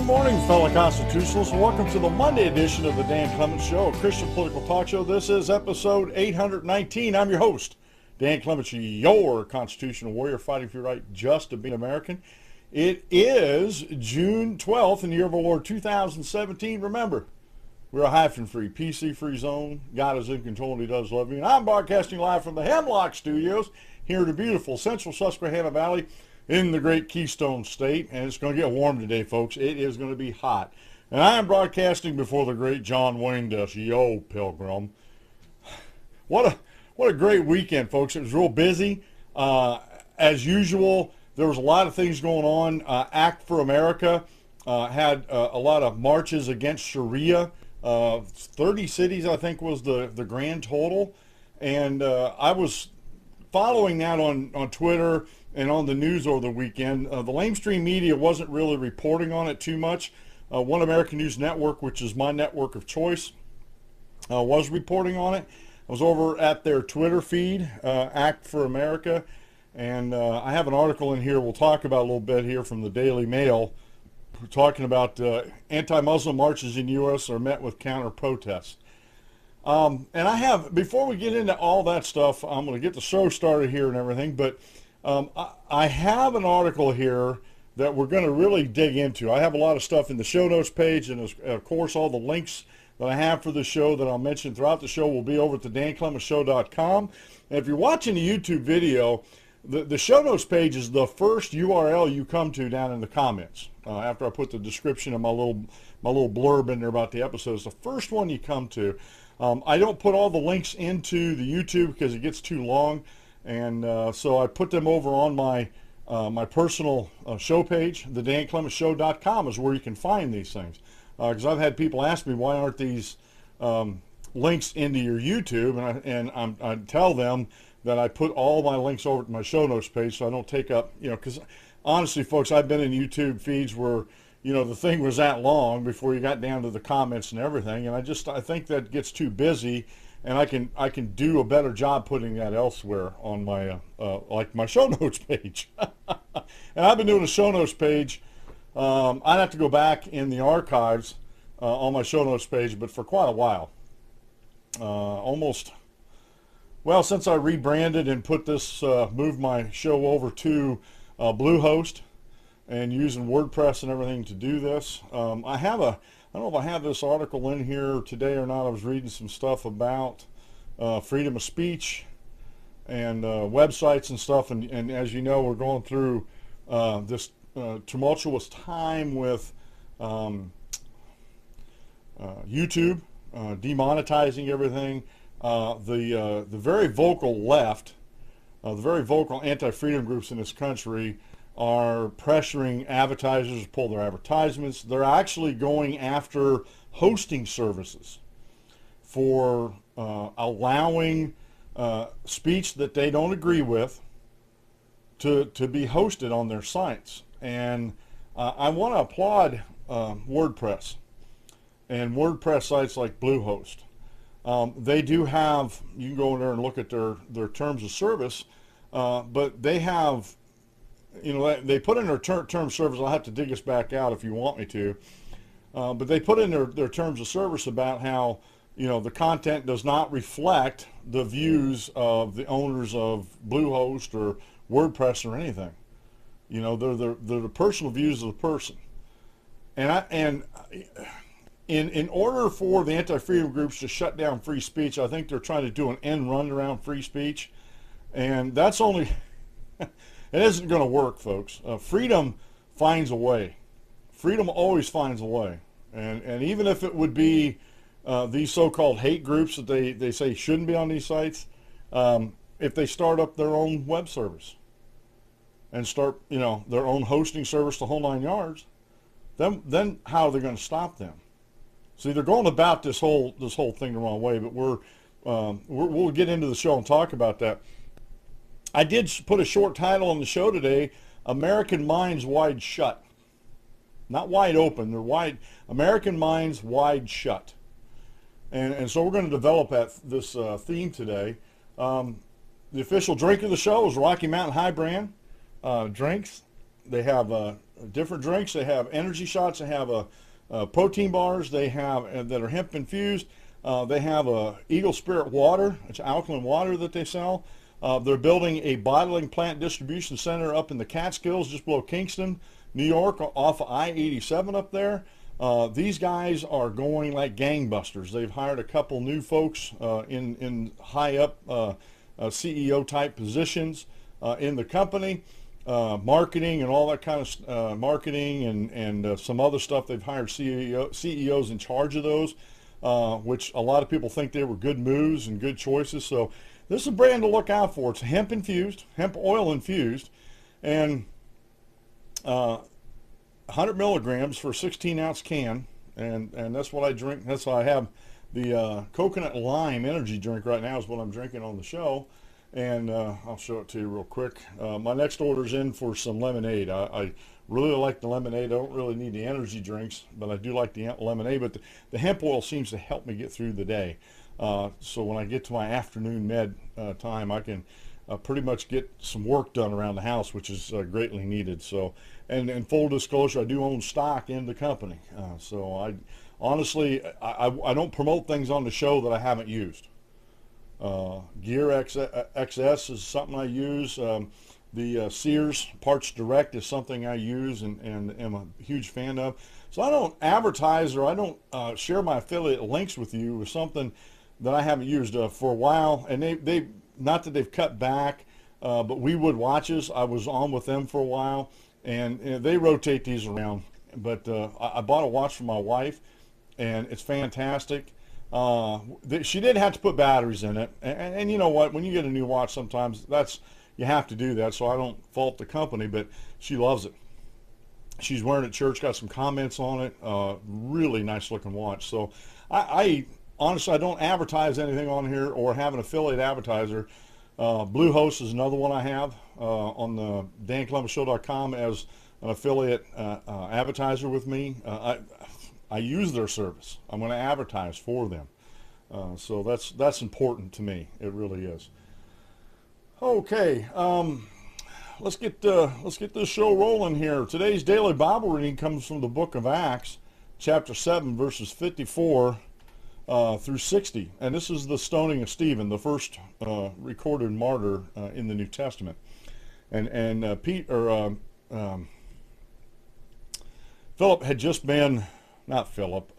morning, fellow constitutionalists, and welcome to the Monday edition of the Dan Clements Show, a Christian political talk show. This is episode 819. I'm your host, Dan Clements, your constitutional warrior fighting for your right just to be an American. It is June 12th in the year of our Lord 2017. Remember, we're a hyphen-free, PC-free zone. God is in control and He does love you. And I'm broadcasting live from the Hemlock Studios here in the beautiful central Susquehanna Valley in the great Keystone State. And it's going to get warm today, folks. It is going to be hot. And I am broadcasting before the great John Wayne does. Yo, Pilgrim. What a great weekend, folks. It was real busy. As usual, there was a lot of things going on. Act for America had a lot of marches against Sharia. 30 cities, I think, was the grand total. And I was following that on Twitter and on the news over the weekend. The lamestream media wasn't really reporting on it too much. One American News Network, which is my network of choice, was reporting on it. I was over at their Twitter feed, Act for America, and I have an article in here we'll talk about a little bit here from the Daily Mail. We're talking about anti-Muslim marches in the U.S. are met with counter-protests. And I have, before we get into all that stuff, I'm going to get the show started here and everything, but I have an article here that we're going to really dig into. I have a lot of stuff in the show notes page, and of course all the links that I have for the show that I'll mention throughout the show will be over at the danclementshow.com. And if you're watching the YouTube video, the show notes page is the first URL you come to down in the comments. After I put the description of my little blurb in there about the episode, it's the first one you come to. I don't put all the links into the YouTube because it gets too long, and so I put them over on my my personal show page. The danclementshow.com is where you can find these things. Because I've had people ask me, why aren't these links into your YouTube? And I tell them that I put all my links over to my show notes page so I don't take up, because honestly, folks, I've been in YouTube feeds where, the thing was that long before you got down to the comments and everything. And I think that gets too busy, and I can do a better job putting that elsewhere on my, like my show notes page. And I've been doing a show notes page. I'd have to go back in the archives on my show notes page, but for quite a while. Since I rebranded and put this, moved my show over to Bluehost and using WordPress and everything to do this. I don't know if I have this article in here today or not. I was reading some stuff about freedom of speech and websites and stuff, and as you know, we're going through this tumultuous time with YouTube demonetizing everything. The very vocal left, the very vocal anti-freedom groups in this country are pressuring advertisers to pull their advertisements. They're actually going after hosting services for allowing speech that they don't agree with to be hosted on their sites. And I want to applaud WordPress and WordPress sites like Bluehost. They do have, you can go in there and look at their terms of service, but they have, they put in their terms of service. I'll have to dig this back out if you want me to, but they put in their terms of service about how, the content does not reflect the views of the owners of Bluehost or WordPress or anything. They're the personal views of the person. And in order for the anti-freedom groups to shut down free speech, I think they're trying to do an end run around free speech. And that's only, it isn't going to work, folks. Freedom finds a way. Freedom always finds a way. And even if it would be these so-called hate groups that they say shouldn't be on these sites, if they start up their own web service and start, their own hosting service, the whole 9 yards, then how are they going to stop them? See, they're going about this whole thing the wrong way, but we'll get into the show and talk about that. I did put a short title on the show today: American Minds Wide Shut. Not wide open, they're wide. American Minds Wide Shut. And so we're going to develop this theme today. The official drink of the show is Rocky Mountain High Brand drinks. They have different drinks. They have energy shots. They have protein bars. They have that are hemp infused. They have Eagle Spirit water. It's alkaline water that they sell. They're building a bottling plant distribution center up in the Catskills, just below Kingston, New York, off of I-87 up there. These guys are going like gangbusters. They've hired a couple new folks in high up CEO type positions in the company, marketing and all that kind of marketing and some other stuff. They've hired CEOs in charge of those, which a lot of people think they were good moves and good choices. So this is a brand to look out for. It's hemp infused, hemp oil infused, and 100 milligrams for a 16-ounce can, and that's what I drink. That's why I have the coconut lime energy drink right now is what I'm drinking on the show, and I'll show it to you real quick. My next order's in for some lemonade. I really like the lemonade. I don't really need the energy drinks, but I do like the lemonade. But the hemp oil seems to help me get through the day. So when I get to my afternoon med time, I can pretty much get some work done around the house, which is greatly needed. So, and full disclosure, I do own stock in the company. So I honestly, I don't promote things on the show that I haven't used. Gear XS is something I use. The Sears Parts Direct is something I use and am a huge fan of. So I don't advertise or I don't share my affiliate links with you with something that I haven't used for a while. And they not that they've cut back, but Wewood watches, I was on with them for a while, and they rotate these around. But I bought a watch for my wife, and it's fantastic. She did have to put batteries in it, and you know what? When you get a new watch, sometimes you have to do that. So I don't fault the company, but she loves it. She's wearing it at church, got some comments on it. Really nice looking watch. So I honestly, I don't advertise anything on here or have an affiliate advertiser. Bluehost is another one I have on the dancolumbushow.com as an affiliate advertiser with me. I use their service. I'm going to advertise for them. So that's important to me. It really is. Okay, let's get this show rolling here. Today's daily Bible reading comes from the book of Acts, chapter 7, verses 54 through 60, and this is the stoning of Stephen, the first recorded martyr in the New Testament. And Philip had just been, not Philip,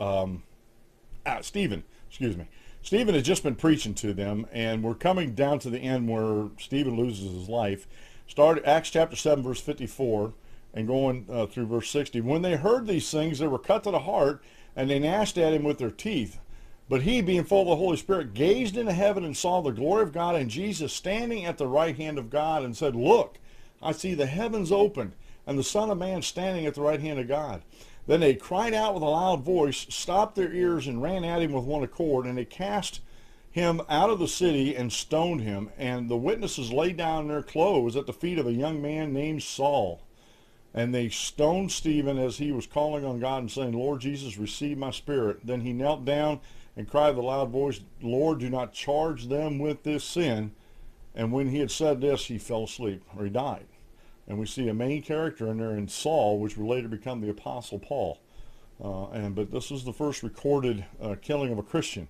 Stephen, excuse me. Stephen had just been preaching to them, and we're coming down to the end where Stephen loses his life. Start Acts chapter 7, verse 54, and going through verse 60. When they heard these things, they were cut to the heart, and they gnashed at him with their teeth. But he, being full of the Holy Spirit, gazed into heaven and saw the glory of God and Jesus standing at the right hand of God, and said, Look, I see the heavens opened, and the Son of Man standing at the right hand of God. Then they cried out with a loud voice, stopped their ears, and ran at him with one accord, and they cast him out of the city and stoned him. And the witnesses laid down their clothes at the feet of a young man named Saul. And they stoned Stephen as he was calling on God and saying, Lord Jesus, receive my spirit. Then he knelt down and cried with a loud voice, Lord, do not charge them with this sin. And when he had said this, he fell asleep, or he died. And we see a main character in there in Saul, which would later become the Apostle Paul. But this is the first recorded killing of a Christian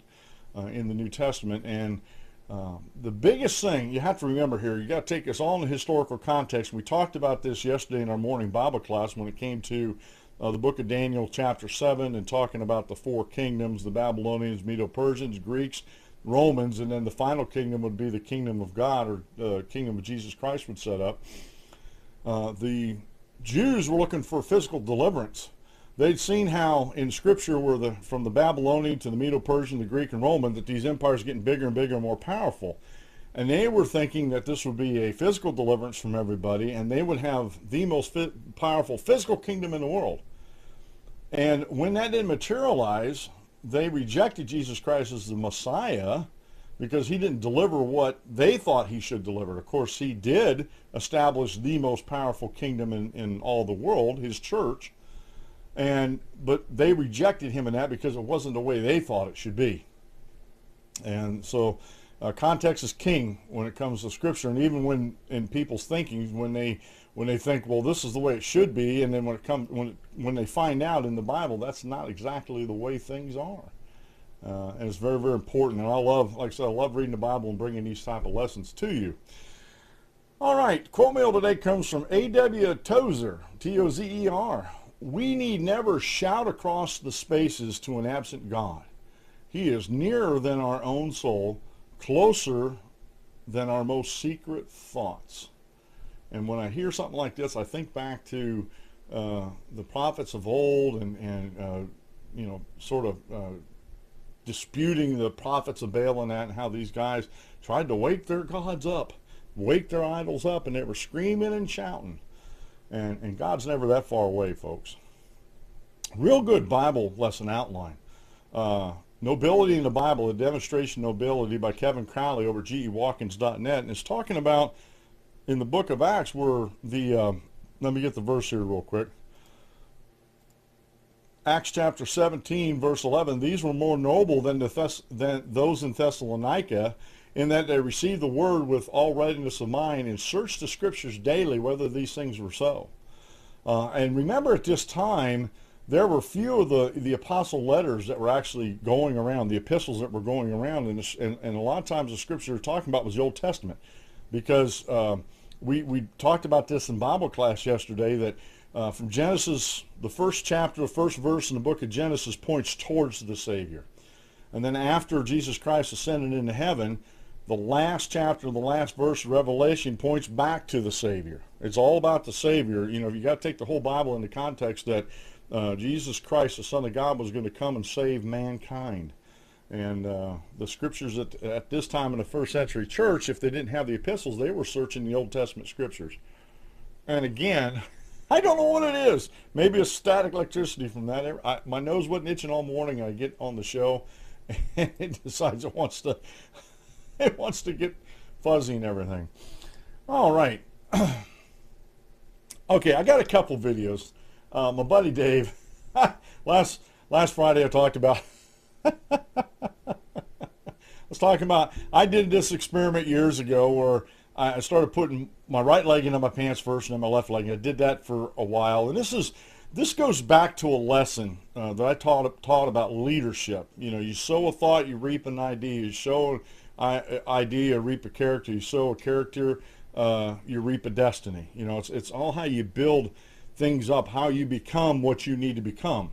in the New Testament. And the biggest thing you have to remember here, you got to take this all in the historical context. We talked about this yesterday in our morning Bible class when it came to the book of Daniel chapter 7 and talking about the four kingdoms, the Babylonians, Medo-Persians, Greeks, Romans, and then the final kingdom would be the kingdom of God, or the kingdom of Jesus Christ would set up. The Jews were looking for physical deliverance. They'd seen how in Scripture where from the Babylonian to the Medo-Persian, the Greek and Roman, that these empires are getting bigger and bigger and more powerful. And they were thinking that this would be a physical deliverance from everybody, and they would have the most powerful physical kingdom in the world. And when that didn't materialize, they rejected Jesus Christ as the Messiah because he didn't deliver what they thought he should deliver. Of course, he did establish the most powerful kingdom in all the world, his church. But they rejected him in that because it wasn't the way they thought it should be. And so context is king when it comes to Scripture. And even when in people's thinking, when they when they think, well, this is the way it should be, and then when they find out in the Bible that's not exactly the way things are. And it's very, very important. And like I said, I love reading the Bible and bringing these type of lessons to you. All right, quote mail today comes from A.W. Tozer, T-O-Z-E-R. We need never shout across the spaces to an absent God. He is nearer than our own soul, closer than our most secret thoughts. And when I hear something like this, I think back to the prophets of old and sort of disputing the prophets of Baal and that, and how these guys tried to wake their gods up, wake their idols up, and they were screaming and shouting. And God's never that far away, folks. Real good Bible lesson outline. Nobility in the Bible, a demonstration of nobility by Kevin Crowley over gewatkins.net. And it's talking about in the book of Acts where let me get the verse here real quick. Acts chapter 17, verse 11, these were more noble than those in Thessalonica, in that they received the word with all readiness of mind and searched the scriptures daily whether these things were so. And remember, at this time, there were few of the apostle letters that were actually going around, the epistles that were going around, and a lot of times the scripture we're talking about was the Old Testament, because we talked about this in Bible class yesterday, that from Genesis, the first chapter, the first verse in the book of Genesis points towards the Savior. And then after Jesus Christ ascended into heaven, the last chapter, the last verse of Revelation points back to the Savior. It's all about the Savior. You know, you got to take the whole Bible into context that Jesus Christ, the Son of God, was going to come and save mankind. And the scriptures at this time in the first century church, if they didn't have the epistles, they were searching the Old Testament scriptures. And again, I don't know what it is. Maybe a static electricity from that. My nose wasn't itching all morning. I get on the show, and it decides it wants to get fuzzy and everything. All right. Okay, I got a couple videos. My buddy Dave, last Friday I talked about. I did this experiment years ago where I started putting my right leg into my pants first and then my left leg. I did that for a while, and this goes back to a lesson that I taught about leadership. You know, you sow a thought, you reap an idea. You sow an idea, you reap a character. You sow a character, you reap a destiny. You know, it's all how you build things up, how you become what you need to become.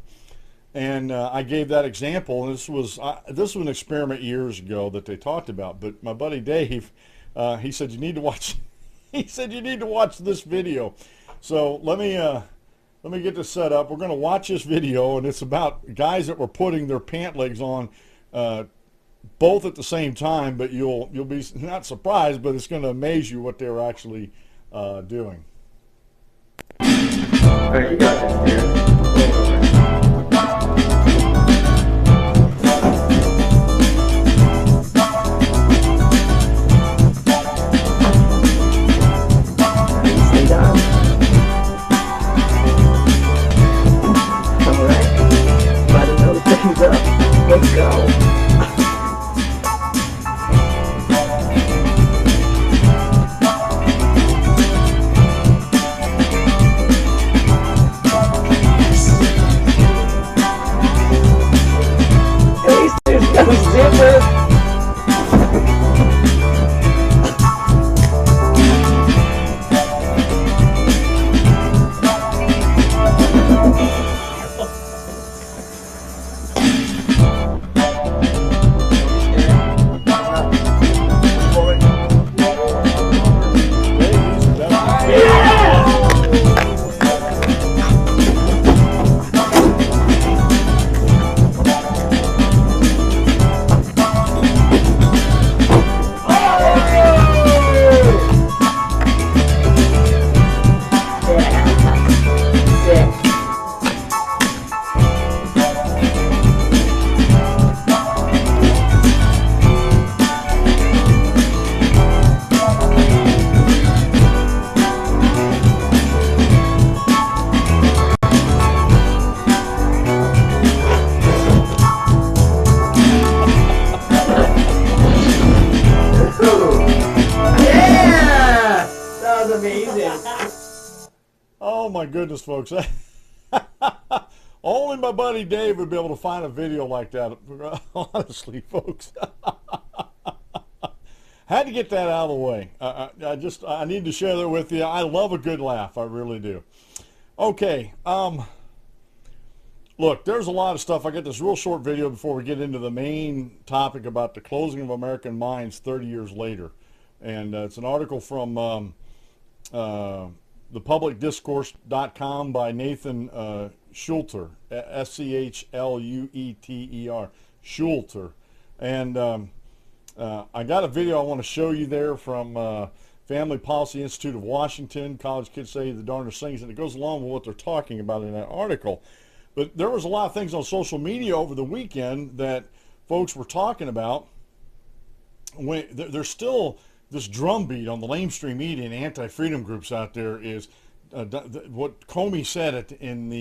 And I gave that example, and this was an experiment years ago that they talked about. But my buddy Dave, he said you need to watch. He said you need to watch this video. So let me get this set up. We're going to watch this video, and it's about guys that were putting their pant legs on both at the same time. But you'll be not surprised, but it's going to amaze you what they were actually doing. All right, you got this, dude. Let's go. Oh my goodness, folks. Only my buddy Dave would be able to find a video like that. Honestly, folks. Had to get that out of the way. I need to share that with you. I love a good laugh. I really do. Okay. Look, there's a lot of stuff. I got this real short video before we get into the main topic about the closing of American mines 30 years later. And it's an article from thepublicdiscourse.com by Nathan Schulter, S-C-H-L-U-E-T-E-R, Schulter. And I got a video I want to show you there from Family Policy Institute of Washington. College kids say the darndest things, and it goes along with what they're talking about in that article. But there was a lot of things on social media over the weekend that folks were talking about. There's still this drumbeat on the lamestream media and anti-freedom groups out there is what Comey said in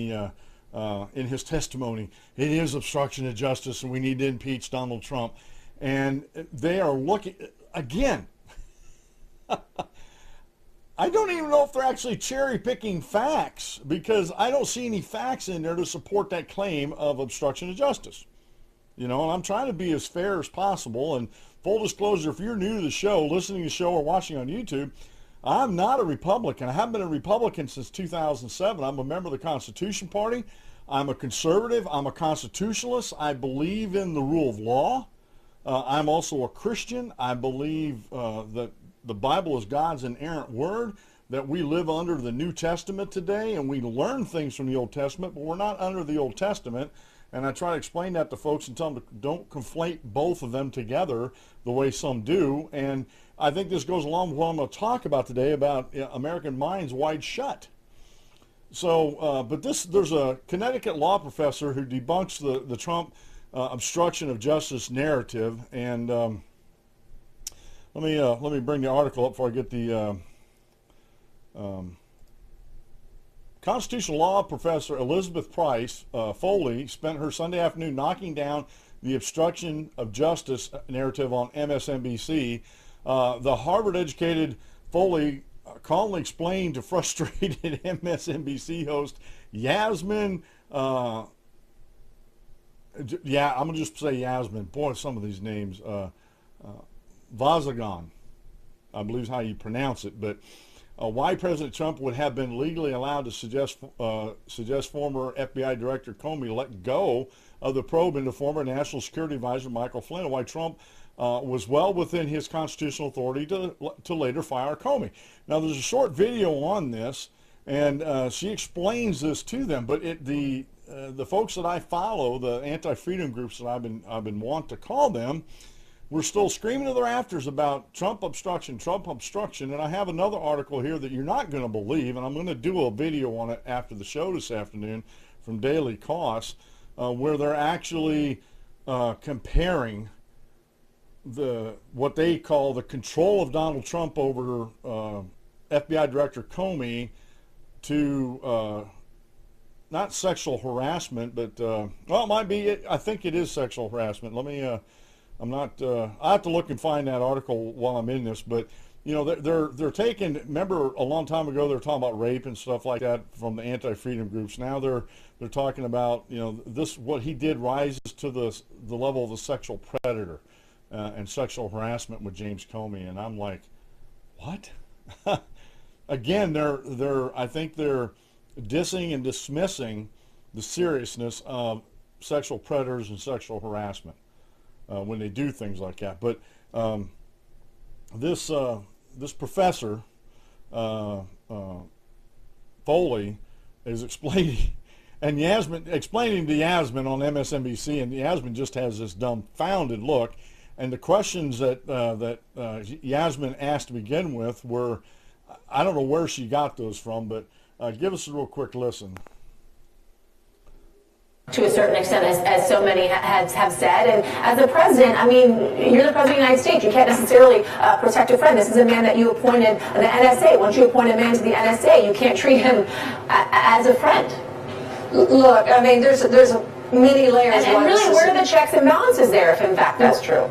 his testimony. It is obstruction of justice, and we need to impeach Donald Trump. And they are looking again. I don't even know if they're actually cherry-picking facts, because I don't see any facts in there to support that claim of obstruction of justice. You know, and I'm trying to be as fair as possible. And full disclosure, if you're new to the show, listening to the show or watching on YouTube, I'm not a Republican. I haven't been a Republican since 2007. I'm a member of the Constitution Party. I'm a conservative. I'm a constitutionalist. I believe in the rule of law. I'm also a Christian. I believe that the Bible is God's inerrant word, that we live under the New Testament today, and we learn things from the Old Testament, but we're not under the Old Testament. And I try to explain that to folks and tell them don't conflate both of them together the way some do. And I think this goes along with what I'm going to talk about today about American minds wide shut. So, but there's a Connecticut law professor who debunks the Trump obstruction of justice narrative. And let me bring the article up before I get the constitutional law professor Elizabeth Price Foley spent her Sunday afternoon knocking down the obstruction of justice narrative on MSNBC. The Harvard-educated Foley calmly explained to frustrated MSNBC host Yasmin, I'm going to just say Yasmin. Boy, some of these names. Vazagan, I believe is how you pronounce it, but why President Trump would have been legally allowed to suggest former FBI Director Comey let go of the probe into former National Security Advisor Michael Flynn, and why Trump was well within his constitutional authority to later fire Comey. Now, there's a short video on this, and she explains this to them, but the folks that I follow, the anti-freedom groups that I've been wont to call them, we're still screaming to the rafters about Trump obstruction, and I have another article here that you're not going to believe, and I'm going to do a video on it after the show this afternoon from Daily Kos, where they're actually comparing what they call the control of Donald Trump over FBI Director Comey to not sexual harassment, but well, it might be. I think it is sexual harassment. Let me. I'm not. I have to look and find that article while I'm in this. But you know, they're taking. Remember, a long time ago, they were talking about rape and stuff like that from the anti-freedom groups. Now they're talking about, you know, this, what he did rises to the level of a sexual predator and sexual harassment with James Comey. And I'm like, what? Again, I think they're dissing and dismissing the seriousness of sexual predators and sexual harassment when they do things like that. But this professor Foley is explaining, and explaining to Yasmin on MSNBC, and Yasmin just has this dumbfounded look. And the questions that Yasmin asked to begin with were, I don't know where she got those from, but give us a real quick listen. To a certain extent, as so many have said. And as a president, I mean, you're the president of the United States. You can't necessarily protect a friend. This is a man that you appointed the NSA. Once you appoint a man to the NSA, you can't treat him as a friend. Look, I mean, there's many layers. And really, where are the checks and balances there, if in fact that's true?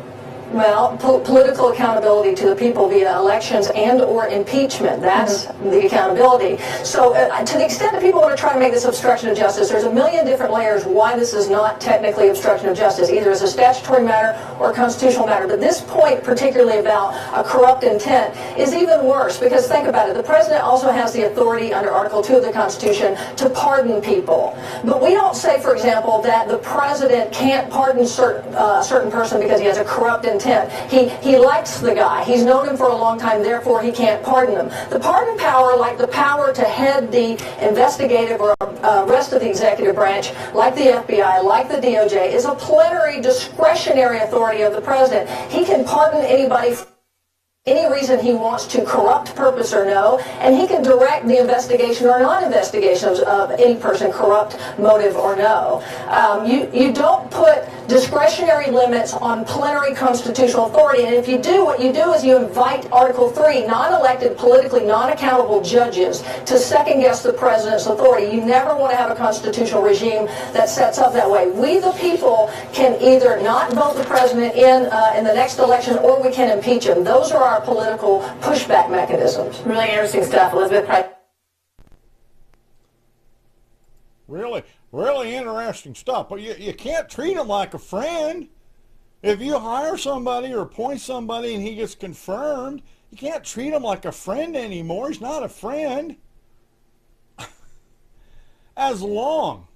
Well, political accountability to the people via elections and or impeachment. That's the accountability. So to the extent that people want to try to make this obstruction of justice, there's a million different layers why this is not technically obstruction of justice, either as a statutory matter or a constitutional matter. But this point, particularly about a corrupt intent, is even worse because think about it. The president also has the authority under Article 2 of the Constitution to pardon people. But we don't say, for example, that the president can't pardon certain person because he has a corrupt intent. He likes the guy. He's known him for a long time, therefore he can't pardon him. The pardon power, like the power to head the investigative or rest of the executive branch, like the FBI, like the DOJ, is a plenary discretionary authority of the president. He can pardon anybody for any reason he wants to, corrupt purpose or no, and he can direct the investigation or non-investigation of any person, corrupt motive or no. You don't put discretionary limits on plenary constitutional authority, and if you do, what you do is you invite Article 3, non-elected, politically non-accountable judges to second-guess the president's authority. You never want to have a constitutional regime that sets up that way. We, the people, can either not vote the president in the next election, or we can impeach him. Those are our political pushback mechanisms. Really interesting stuff, Elizabeth Price. Really interesting stuff. But you can't treat him like a friend. If you hire somebody or appoint somebody and he gets confirmed, you can't treat him like a friend anymore. He's not a friend. As long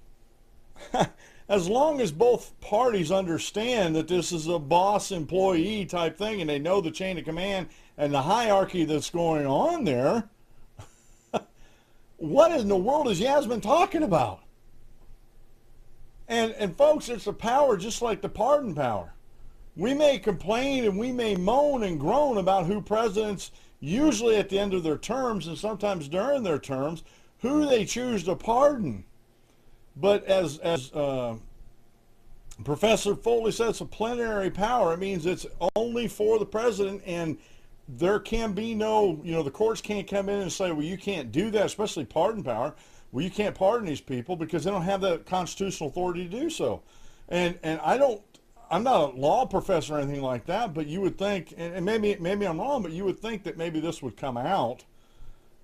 as both parties understand that this is a boss-employee type thing and they know the chain of command and the hierarchy that's going on there, what in the world is Yasmin talking about? And folks, it's a power just like the pardon power. We may complain and we may moan and groan about who presidents, usually at the end of their terms and sometimes during their terms, who they choose to pardon. But as Professor Foley said, it's a plenary power. It means it's only for the president, and there can be no, the courts can't come in and say, well, you can't do that, especially pardon power. Well, you can't pardon these people because they don't have the constitutional authority to do so. And I'm not a law professor or anything like that, but you would think, and maybe I'm wrong, but you would think that maybe this would come out,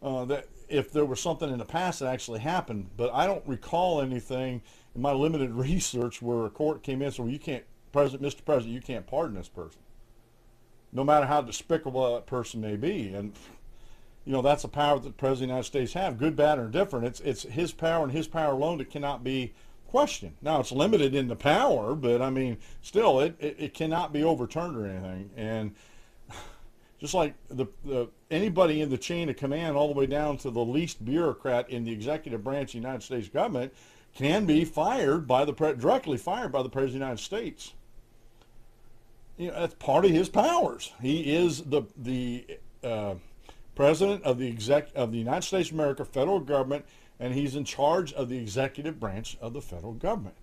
that if there was something in the past that actually happened. But I don't recall anything in my limited research where a court came in and said, well, you can't, Mr. President, you can't pardon this person, no matter how despicable that person may be. And that's a power that the President of the United States have, good, bad, or different. It's his power and his power alone that cannot be questioned. Now, it's limited in the power, but I mean, still, it cannot be overturned or anything. And just like anybody in the chain of command, all the way down to the least bureaucrat in the executive branch of the United States government, can be fired by directly fired by the President of the United States. That's part of his powers. He is the President of the United States of America, federal government, and he's in charge of the executive branch of the federal government.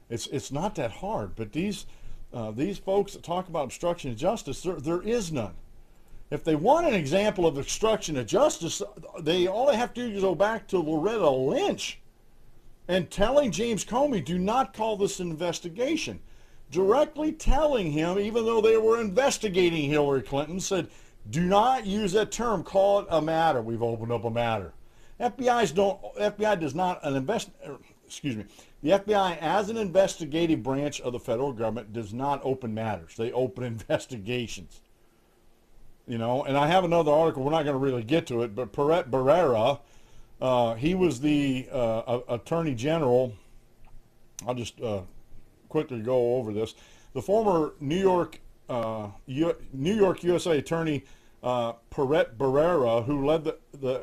It's not that hard, but these folks that talk about obstruction of justice, there is none. If they want an example of obstruction of justice, all they have to do is go back to Loretta Lynch and telling James Comey, do not call this an investigation. Directly telling him, even though they were investigating Hillary Clinton, said, do not use that term, call it a matter. We've opened up a matter. The FBI as an investigative branch of the federal government does not open matters. They open investigations. And I have another article, we're not going to really get to it, but Perret Barrera, he was the Attorney General. I'll just quickly go over this. The former New York, USA Attorney Perret Barrera, who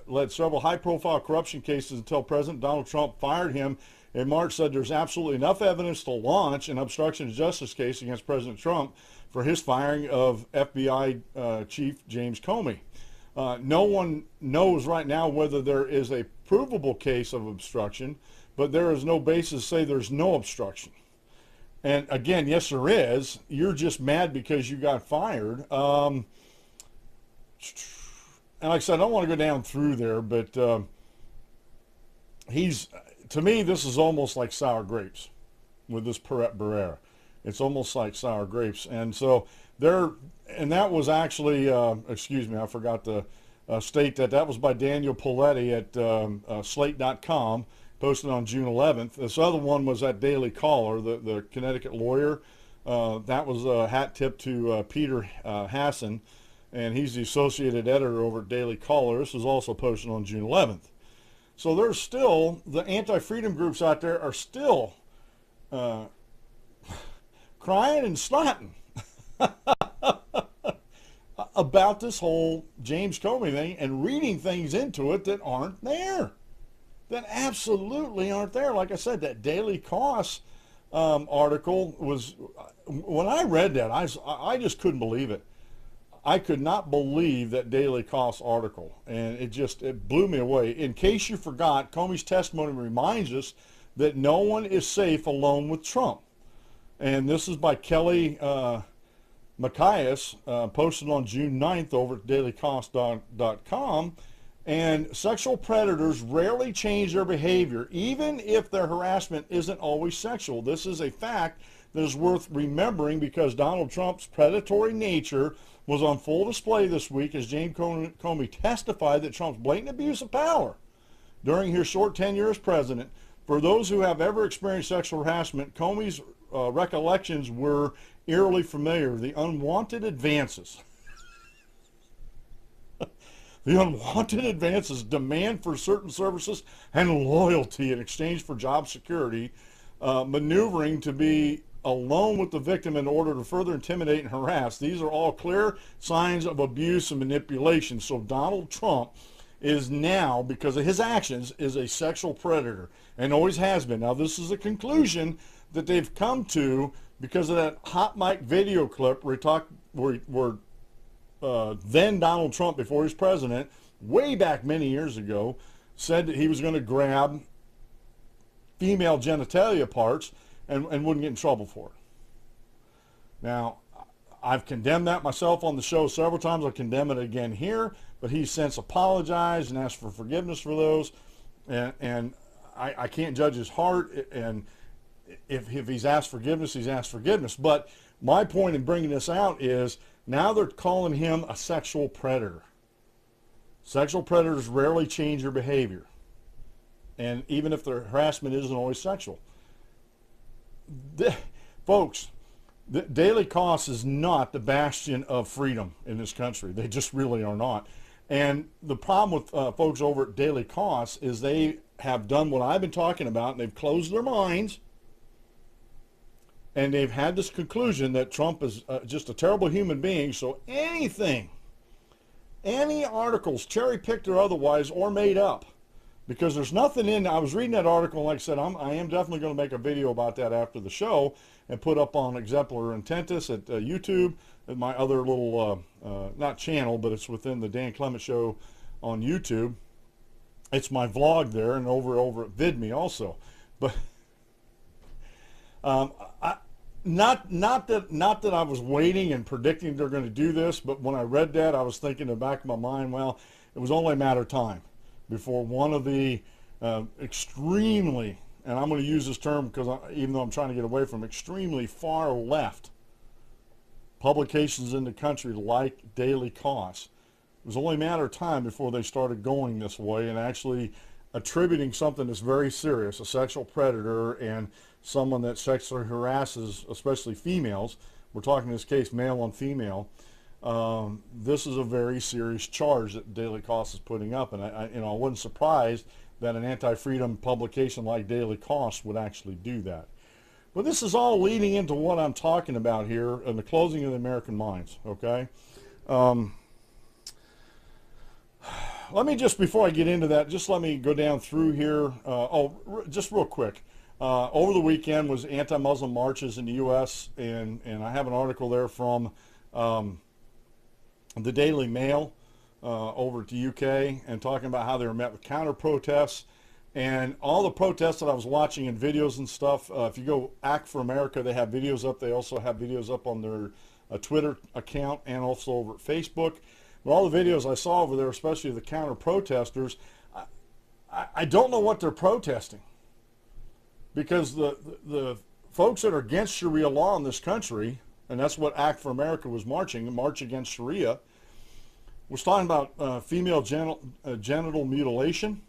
led several high-profile corruption cases until President Donald Trump fired him in March, said there's absolutely enough evidence to launch an obstruction of justice case against President Trump for his firing of FBI Chief James Comey. No one knows right now whether there is a provable case of obstruction, but there is no basis to say there's no obstruction. And again, yes, there is. You're just mad because you got fired. And like I said, I don't want to go down through there, but to me, this is almost like sour grapes with this Perret Barrera. It's almost like sour grapes. And so and that was actually, excuse me, I forgot to state that was by Daniel Poletti at slate.com, posted on June 11th. This other one was at Daily Caller, the Connecticut lawyer. That was a hat tip to Peter Hassan, and he's the associated editor over at Daily Caller. This was also posted on June 11th. So there's still, the anti-freedom groups out there are still crying and snotting about this whole James Comey thing and reading things into it that aren't there, that absolutely aren't there. Like I said, that Daily Kos article was, when I read that, I just couldn't believe it. I could not believe that Daily Kos article, and it blew me away. In case you forgot, Comey's testimony reminds us that no one is safe alone with Trump. And this is by Kelly Macias, posted on June 9th over at dailykos.com. And sexual predators rarely change their behavior, even if their harassment isn't always sexual. This is a fact that is worth remembering because Donald Trump's predatory nature was on full display this week as James Comey testified that Trump's blatant abuse of power during his short tenure as president. For those who have ever experienced sexual harassment, Comey's recollections were eerily familiar. The unwanted advances. The unwanted advances, demand for certain services, and loyalty in exchange for job security, maneuvering to be alone with the victim in order to further intimidate and harass. These are all clear signs of abuse and manipulation. So Donald Trump is now, because of his actions, is a sexual predator and always has been. Now, this is a conclusion that they've come to because of that hot mic video clip where then Donald Trump, before he was president, way back many years ago, said that he was going to grab female genitalia parts and wouldn't get in trouble for it. Now, I've condemned that myself on the show several times. I'll condemn it again here, but he's since apologized and asked for forgiveness for those. And I can't judge his heart, and if he's asked forgiveness, he's asked forgiveness. But my point in bringing this out is now they're calling him a sexual predator. Sexual predators rarely change their behavior, and even if their harassment isn't always sexual. Folks, Daily Kos is not the bastion of freedom in this country. They just really are not. And the problem with folks over at Daily Kos is they have done what I've been talking about, and they've closed their minds, and they've had this conclusion that Trump is just a terrible human being. So anything, any articles, cherry-picked or otherwise, or made up, because there's nothing in, I was reading that article, and like I said, I am definitely going to make a video about that after the show and put up on Exemplar Intentus at YouTube, at my other little, not channel, but it's within the Dan Clement Show on YouTube. It's my vlog there, and over at VidMe also. But not that I was waiting and predicting they're going to do this, but when I read that, I was thinking in the back of my mind, well, it was only a matter of time before one of the extremely, and I'm going to use this term because even though I'm trying to get away from extremely far left publications in the country like Daily Kos, it was only a matter of time before they started going this way and actually attributing something that's very serious, a sexual predator and someone that sexually harasses, especially females. We're talking in this case male on female. This is a very serious charge that Daily Kos is putting up, and I wasn't surprised that an anti-freedom publication like Daily Kos would actually do that. But this is all leading into what I'm talking about here and the closing of the American minds. Okay. Let me just, before I get into that, just let me go down through here. Just real quick. Over the weekend was anti-Muslim marches in the U.S., and I have an article there from the Daily Mail over at the UK, and talking about how they were met with counter-protests. And all the protests that I was watching in videos and stuff, if you go Act for America, they have videos up. They also have videos up on their Twitter account and also over at Facebook. But all the videos I saw over there, especially the counter-protesters, I don't know what they're protesting, because the folks that are against Sharia law in this country, and that's what Act for America was marching, the March Against Sharia, was talking about female genital mutilation.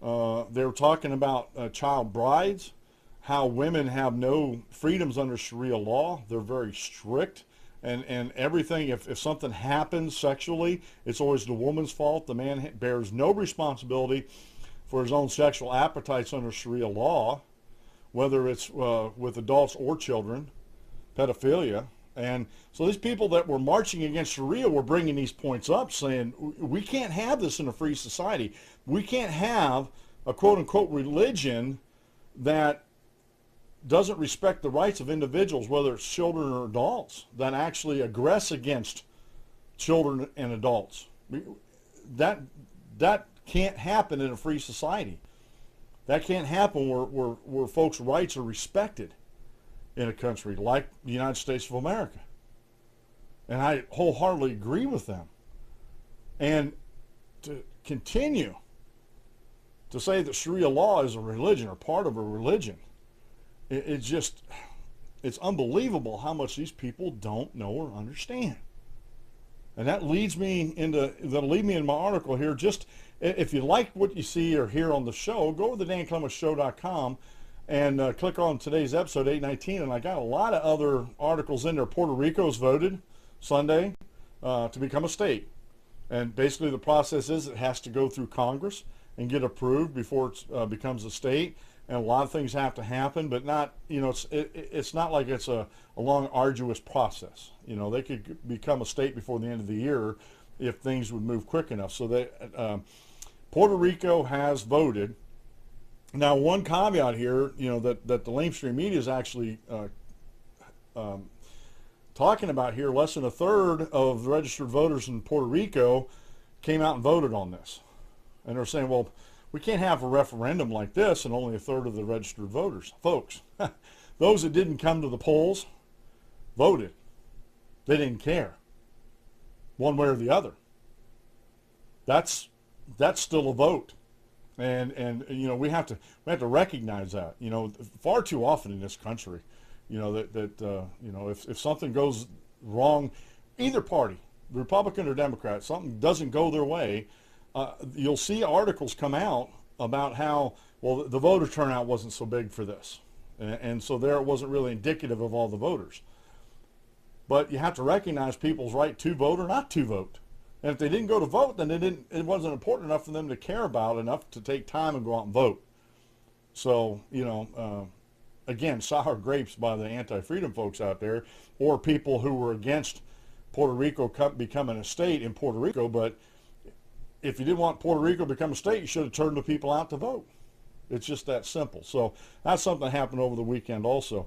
They were talking about child brides, how women have no freedoms under Sharia law. They're very strict. And everything, if something happens sexually, it's always the woman's fault. The man bears no responsibility for his own sexual appetites under Sharia law, whether it's with adults or children, pedophilia. And so these people that were marching against Sharia were bringing these points up, saying we can't have this in a free society. We can't have a quote-unquote religion that doesn't respect the rights of individuals, whether it's children or adults, that actually aggress against children and adults. That can't happen in a free society. That can't happen where folks' rights are respected in a country like the United States of America. And I wholeheartedly agree with them. And to continue to say that Sharia law is a religion or part of a religion, it's unbelievable how much these people don't know or understand. And that leads me that'll lead me in my article here. Just if you like what you see or hear on the show, go to the DanClementsShow.com and click on today's episode 819. And I got a lot of other articles in there. Puerto Rico's voted Sunday to become a state. And basically the process is it has to go through Congress and get approved before it becomes a state. And a lot of things have to happen, but not, it's not like it's a long, arduous process. They could become a state before the end of the year if things would move quick enough. So Puerto Rico has voted. Now, one caveat here, that the lamestream media is actually talking about here, less than a third of the registered voters in Puerto Rico came out and voted on this. And they're saying, well, we can't have a referendum like this and only a third of the registered voters. Folks, those that didn't come to the polls voted. They didn't care, one way or the other. That's still a vote, and we have to recognize that. Far too often in this country, if something goes wrong, either party, Republican or Democrat, something doesn't go their way. You'll see articles come out about how, well, the voter turnout wasn't so big for this. And so there it wasn't really indicative of all the voters. But you have to recognize people's right to vote or not to vote. And if they didn't go to vote, then it wasn't important enough for them to care about enough to take time and go out and vote. So, again, sour grapes by the anti-freedom folks out there, or people who were against Puerto Rico becoming a state in Puerto Rico. But if you didn't want Puerto Rico to become a state, you should have turned the people out to vote. It's just that simple. So that's something that happened over the weekend also.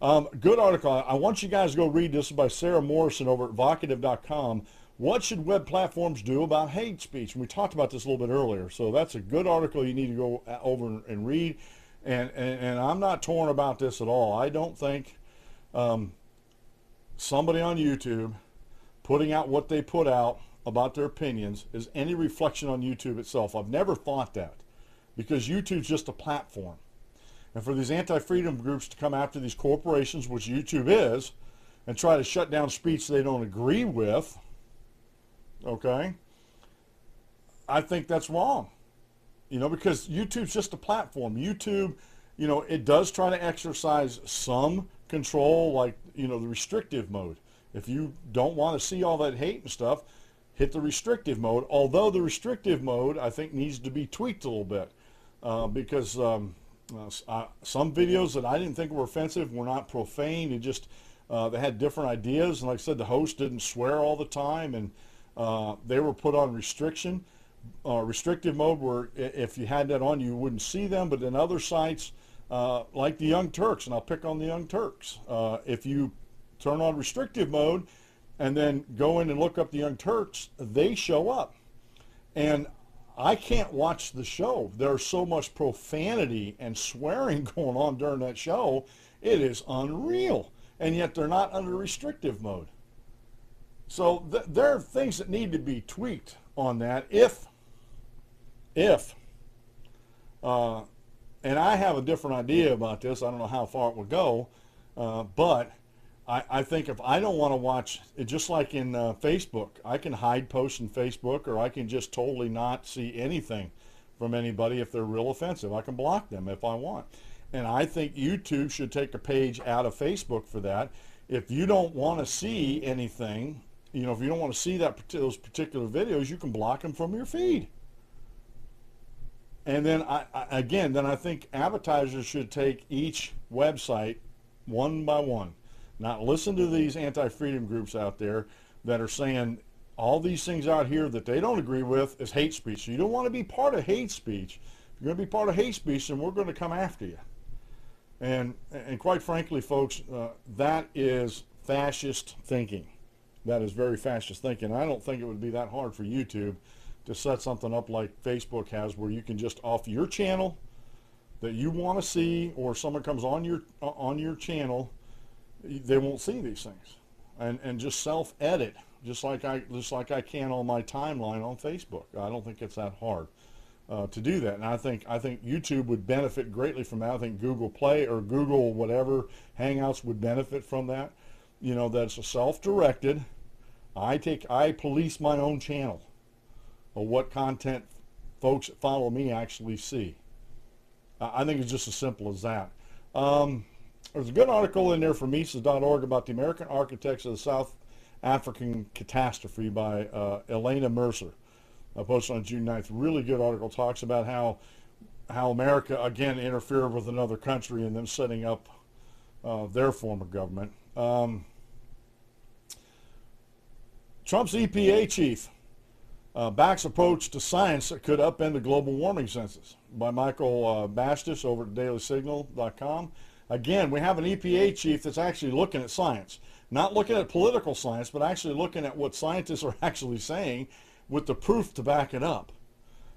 Good article. I want you guys to go read this by Sarah Morrison over at vocative.com. What should web platforms do about hate speech? And we talked about this a little bit earlier. So that's a good article you need to go over and read. And I'm not torn about this at all. I don't think somebody on YouTube putting out what they put out about their opinions is any reflection on YouTube itself. I've never thought that, because YouTube's just a platform. And for these anti-freedom groups to come after these corporations, which YouTube is, and try to shut down speech they don't agree with, okay, I think that's wrong. Because YouTube's just a platform. YouTube, it does try to exercise some control, like, the restrictive mode. If you don't want to see all that hate and stuff, hit the restrictive mode, although the restrictive mode, I think, needs to be tweaked a little bit because some videos that I didn't think were offensive were not profane. It just, they had different ideas, and like I said, the host didn't swear all the time, and they were put on restrictive mode, where if you had that on, you wouldn't see them. But in other sites, like the Young Turks, and I'll pick on the Young Turks, if you turn on restrictive mode, and then go in and look up the Young Turks, they show up. And I can't watch the show. There's so much profanity and swearing going on during that show. It is unreal. And yet they're not under restrictive mode. So there are things that need to be tweaked on that if and I have a different idea about this. I don't know how far it would go, but I think if I don't want to watch it, just like in Facebook, I can hide posts in Facebook, or I can just totally not see anything from anybody if they're real offensive. I can block them if I want. And I think YouTube should take a page out of Facebook for that. If you don't want to see anything, if you don't want to see those particular videos, you can block them from your feed. And then I think advertisers should take each website one by one. Not listen to these anti-freedom groups out there that are saying all these things out here that they don't agree with is hate speech. So you don't want to be part of hate speech. If you're going to be part of hate speech, then we're going to come after you. And quite frankly, folks, that is fascist thinking. That is very fascist thinking. I don't think it would be that hard for YouTube to set something up like Facebook has, where you can just off your channel that you want to see, or someone comes on your channel, they won't see these things, and just self-edit, just like I can on my timeline on Facebook. I don't think it's that hard to do that, and I think YouTube would benefit greatly from that. I think Google Play or Google whatever Hangouts would benefit from that. That's a self-directed. I police my own channel of what content folks that follow me actually see. I think it's just as simple as that. There's a good article in there from Mises.org about the American architects of the South African catastrophe by Elena Mercer. I posted on June 9th. Really good article. Talks about how America, again, interfered with another country and them setting up their form of government. Trump's EPA chief backs approach to science that could upend the global warming census, by Michael Bastis over at dailysignal.com. Again, we have an EPA chief that's actually looking at science, not looking at political science, but actually looking at what scientists are actually saying with the proof to back it up.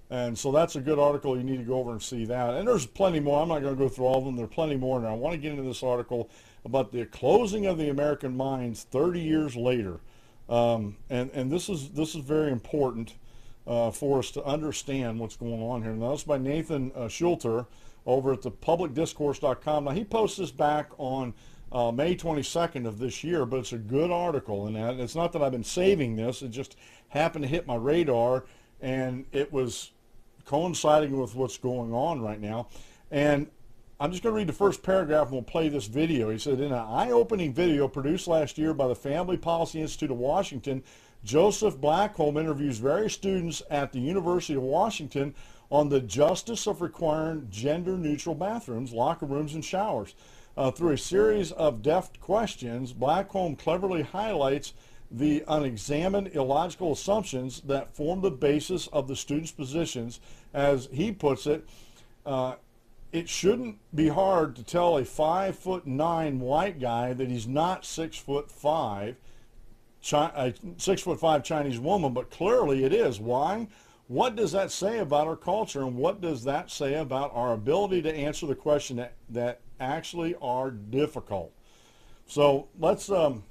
And so that's a good article. You need to go over and see that. And there's plenty more. I'm not going to go through all of them. There are plenty more. And I want to get into this article about the closing of the American mines 30 years later. And this is very important for us to understand what's going on here. Now, this is by Nathan Schulter over at the publicdiscourse.com. Now, he posts this back on May 22nd of this year, but it's a good article in that. It's not that I've been saving this. It just happened to hit my radar, and it was coinciding with what's going on right now. And I'm just going to read the first paragraph, and we'll play this video. He said, in an eye-opening video produced last year by the Family Policy Institute of Washington, Joseph Blackholm interviews various students at the University of Washington on the justice of requiring gender-neutral bathrooms, locker rooms, and showers. Through a series of deft questions, Blackholm cleverly highlights the unexamined illogical assumptions that form the basis of the students' positions. As he puts it, it shouldn't be hard to tell a 5'9" white guy that he's not 6'5", a 6'5" Chinese woman, but clearly it is. Why? What does that say about our culture, and what does that say about our ability to answer the question that actually are difficult? So let's go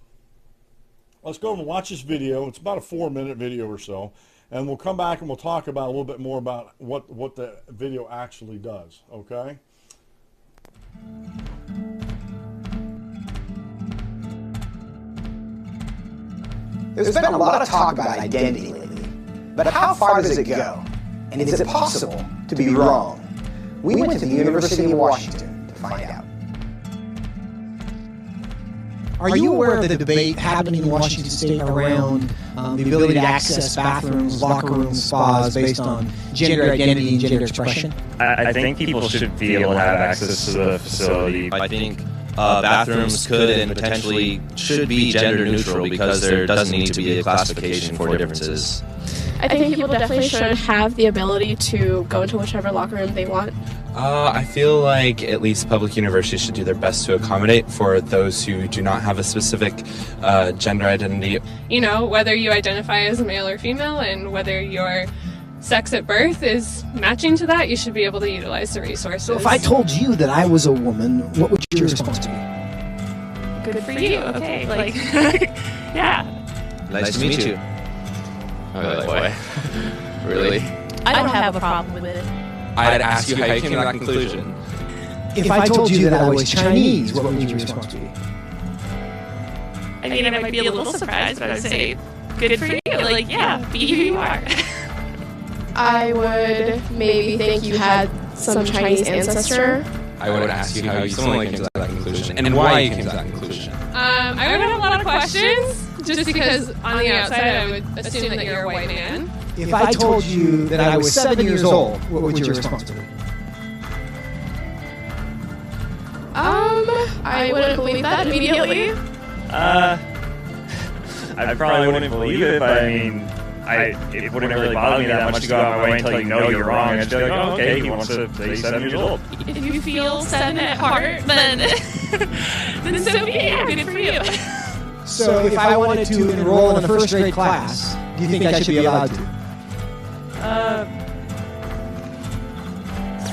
and watch this video. It's about a 4-minute video or so, and we'll come back and we'll talk about a little bit more about what the video actually does, okay? There's been a lot of talk about identity lately, but how far does it go? And is it possible to be wrong? We went to the University of Washington to find out. Are you aware of the debate happening in Washington State around the ability to access bathrooms, locker rooms, spas based on gender identity and gender expression? I think people should be able to have access to the facility. I think bathrooms could and potentially should be gender neutral because there doesn't need to be a classification for differences. I think people definitely should have the ability to go into whichever locker room they want. I feel like at least public universities should do their best to accommodate for those who do not have a specific gender identity. You know, whether you identify as male or female and whether your sex at birth is matching to that, you should be able to utilize the resources. So if I told you that I was a woman, what would your response be? Good for you, okay. Like, yeah. Nice to meet you. Oh, boy. Really? I don't have a problem with it. I'd ask you how you came to that conclusion. If I told you that I was Chinese, what would your response be? I mean, I might be a little surprised, but I'd say, good for you. Like, yeah, be who you are. I would maybe think you had some Chinese ancestor. I would ask you how you similarly came to that conclusion and why you came to that conclusion. I would have a lot of questions, just because on the outside I would assume that you're a white man. If I told you that I was 7 years old, what would your response be? I wouldn't believe that immediately. I probably wouldn't believe it, but I mean, it wouldn't really bother me that much to go out of my way and tell you no, you're wrong. I'd just be like, oh, okay, he wants to say he's 7 years old. If you feel 7 at heart, then so be it. Good for you. So if I wanted to enroll in a first grade class, do you think I should be allowed to?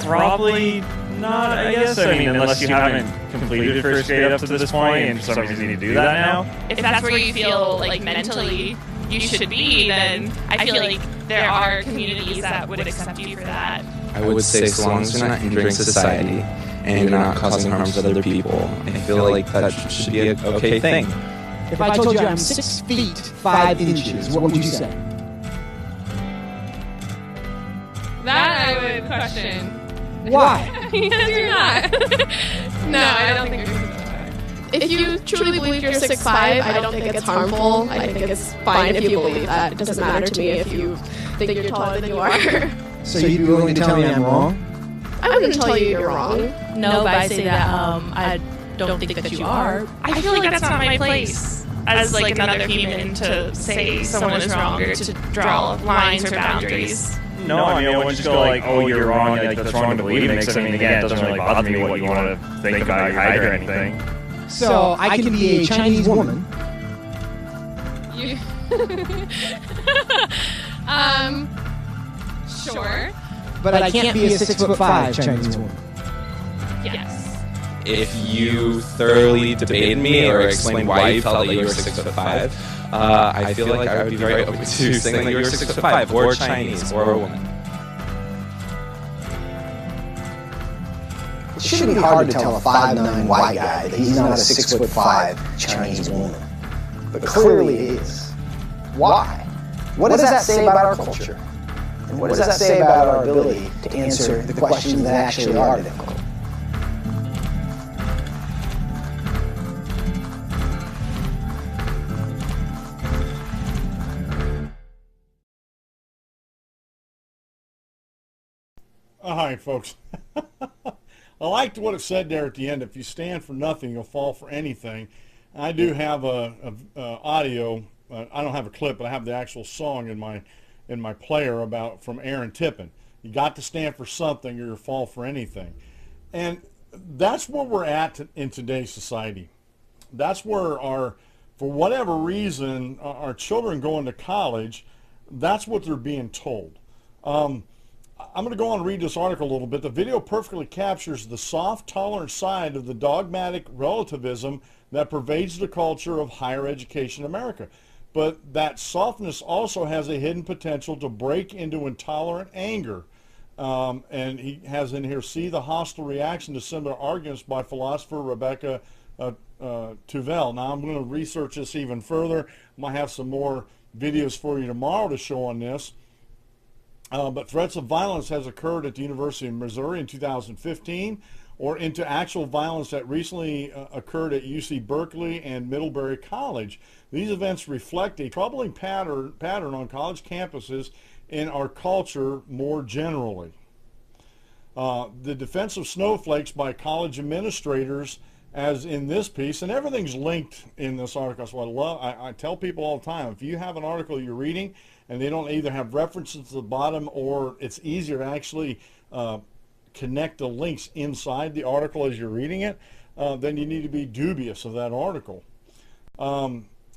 Probably not, I guess. I mean, unless you haven't completed first grade up to this point and for some reason you need to do that now. If that's where you feel like mentally you should be, then I feel like there are communities that would accept you for that. I would say so long as you're not hindering society and you're not causing harm to other people, I feel like that should be an okay thing. If I told you I'm 6 feet 5 inches, what would you say? That I would question. Why? Because you're not. No, I don't think you're that. If you truly believe you're 6'5", I don't think it's harmful. I think it's fine if you believe that. It doesn't matter to me if you think you're taller than you are. So you'd be willing to tell me I'm wrong? I wouldn't tell you you're wrong. No, but I say that I don't think that you are. I feel like that's not my place as like another human to say someone is wrong or to draw lines or boundaries. No, I mean, I wouldn't just go like, oh, you're wrong, like, that's wrong to believe it. Because, I mean, again, it doesn't really bother me what you want to think about your height or anything. So I can be a Chinese woman. Sure. But I can't be a 6'5" Chinese woman. Yes. If you thoroughly debated me or explained why you felt that you were 6'5", I feel like I would be very open to saying that you were 6'5", or Chinese, or a woman. It shouldn't be hard to tell a 5'9" white guy that he's not a 6'5" Chinese woman. But clearly it is. Why? What does that say about our culture? And what does that say about our ability to answer the questions that actually are difficult? All right, folks. I liked what it said there at the end. If you stand for nothing, you'll fall for anything. I do have a audio. I don't have a clip, but I have the actual song in my player from Aaron Tippin. You got to stand for something, or you'll fall for anything. And that's where we're at in today's society. That's where for whatever reason, our children going to college, that's what they're being told. I'm going to go on and read this article a little bit. The video perfectly captures the soft, tolerant side of the dogmatic relativism that pervades the culture of higher education in America. But that softness also has a hidden potential to break into intolerant anger. And he has in here, see the hostile reaction to similar arguments by philosopher Rebecca Tuvel. Now, I'm going to research this even further. I might have some more videos for you tomorrow to show on this. But threats of violence has occurred at the University of Missouri in 2015, or into actual violence that recently occurred at UC Berkeley and Middlebury College. These events reflect a troubling pattern on college campuses in our culture more generally. The defense of snowflakes by college administrators, as in this piece, and everything's linked in this article. So I tell people all the time, if you have an article you're reading and they don't either have references to the bottom, or it's easier to actually connect the links inside the article as you're reading it, then you need to be dubious of that article.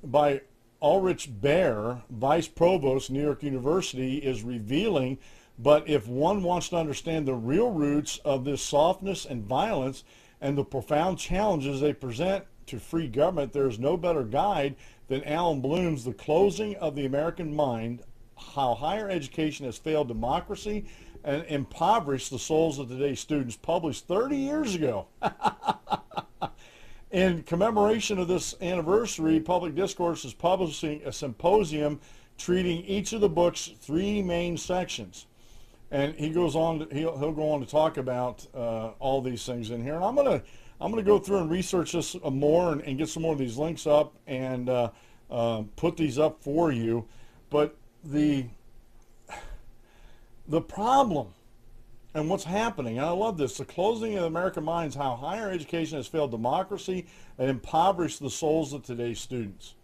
By Ulrich Baer, Vice Provost, New York University, is revealing, but if one wants to understand the real roots of this softness and violence and the profound challenges they present to free government, there is no better guide than Alan Bloom's The Closing of the American Mind, How Higher Education Has Failed Democracy and impoverish the souls of today's students, published 30 years ago. In commemoration of this anniversary, Public Discourse is publishing a symposium treating each of the book's 3 main sections. And he goes on. He'll go on to talk about all these things in here. And I'm gonna go through and research this more and get some more of these links up and put these up for you. But the problem and what's happening, and I love this, the closing of the American minds, how higher education has failed democracy and impoverished the souls of today's students.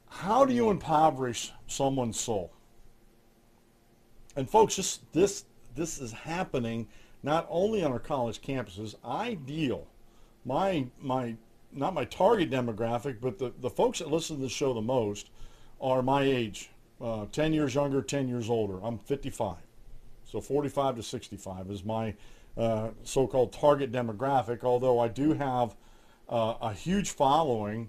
How do you impoverish someone's soul? And folks, this is happening not only on our college campuses. I deal, not my target demographic, but the folks that listen to the show the most are my age, 10 years younger, 10 years older. I'm 55. So 45 to 65 is my so-called target demographic, although I do have a huge following